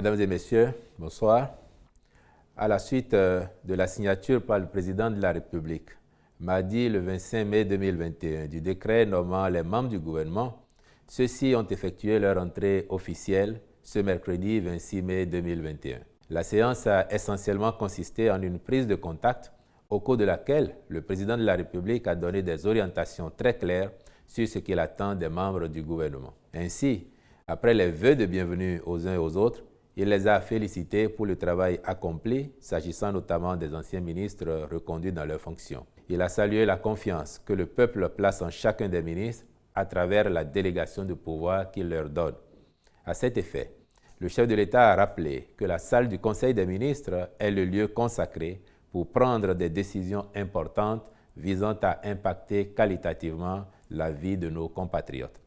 Mesdames et messieurs, bonsoir. À la suite de la signature par le président de la République, mardi le 25 mai 2021, du décret nommant les membres du gouvernement, ceux-ci ont effectué leur entrée officielle ce mercredi 26 mai 2021. La séance a essentiellement consisté en une prise de contact au cours de laquelle le président de la République a donné des orientations très claires sur ce qu'il attend des membres du gouvernement. Ainsi, après les vœux de bienvenue aux uns et aux autres, il les a félicités pour le travail accompli, s'agissant notamment des anciens ministres reconduits dans leurs fonctions. Il a salué la confiance que le peuple place en chacun des ministres à travers la délégation de pouvoir qu'il leur donne. À cet effet, le chef de l'État a rappelé que la salle du Conseil des ministres est le lieu consacré pour prendre des décisions importantes visant à impacter qualitativement la vie de nos compatriotes.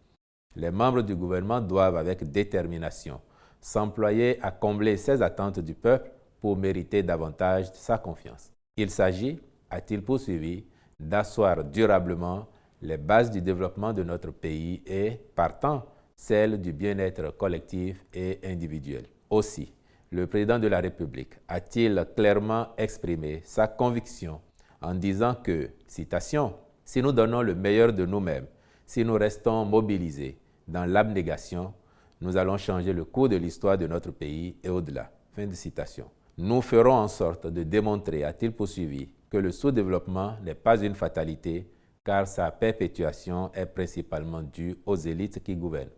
Les membres du gouvernement doivent avec détermination s'employer à combler ces attentes du peuple pour mériter davantage de sa confiance. Il s'agit, a-t-il poursuivi, d'asseoir durablement les bases du développement de notre pays et, partant, celles du bien-être collectif et individuel. Aussi, le président de la République a-t-il clairement exprimé sa conviction en disant que, citation, « Si nous donnons le meilleur de nous-mêmes, si nous restons mobilisés dans l'abnégation, nous allons changer le cours de l'histoire de notre pays et au-delà. » Fin de citation. Nous ferons en sorte de démontrer, a-t-il poursuivi, que le sous-développement n'est pas une fatalité, car sa perpétuation est principalement due aux élites qui gouvernent.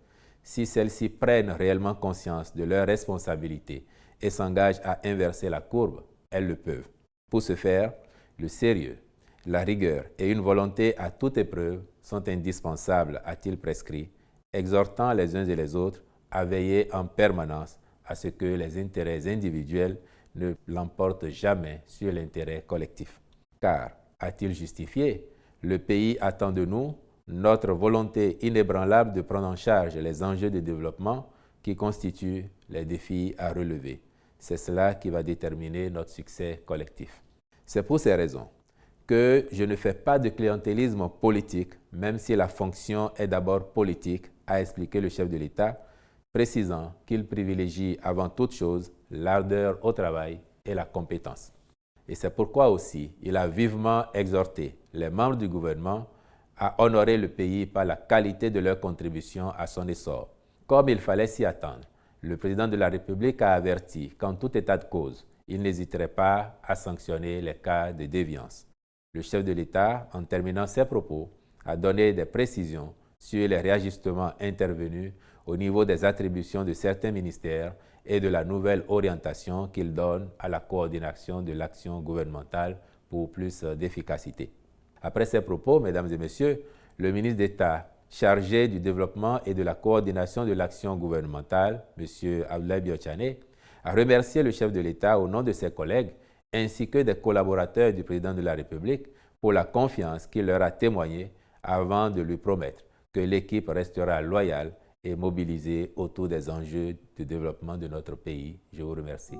Si celles-ci prennent réellement conscience de leurs responsabilités et s'engagent à inverser la courbe, elles le peuvent. Pour ce faire, le sérieux, la rigueur et une volonté à toute épreuve sont indispensables, a-t-il prescrit, exhortant les uns et les autres à veiller en permanence à ce que les intérêts individuels ne l'emportent jamais sur l'intérêt collectif. Car, a-t-il justifié, le pays attend de nous notre volonté inébranlable de prendre en charge les enjeux de développement qui constituent les défis à relever. C'est cela qui va déterminer notre succès collectif. C'est pour ces raisons que je ne fais pas de clientélisme politique, même si la fonction est d'abord politique, a expliqué le chef de l'État, précisant qu'il privilégie avant toute chose l'ardeur au travail et la compétence. Et c'est pourquoi aussi il a vivement exhorté les membres du gouvernement à honorer le pays par la qualité de leur contribution à son essor. Comme il fallait s'y attendre, le président de la République a averti qu'en tout état de cause, il n'hésiterait pas à sanctionner les cas de déviance. Le chef de l'État, en terminant ses propos, a donné des précisions sur les réajustements intervenus au niveau des attributions de certains ministères et de la nouvelle orientation qu'il donne à la coordination de l'action gouvernementale pour plus d'efficacité. Après ces propos, mesdames et messieurs, le ministre d'État chargé du développement et de la coordination de l'action gouvernementale, M. Abdoulaye Biotchane, a remercié le chef de l'État au nom de ses collègues ainsi que des collaborateurs du président de la République pour la confiance qu'il leur a témoignée avant de lui promettre que l'équipe restera loyale et mobilisée autour des enjeux de développement de notre pays. Je vous remercie.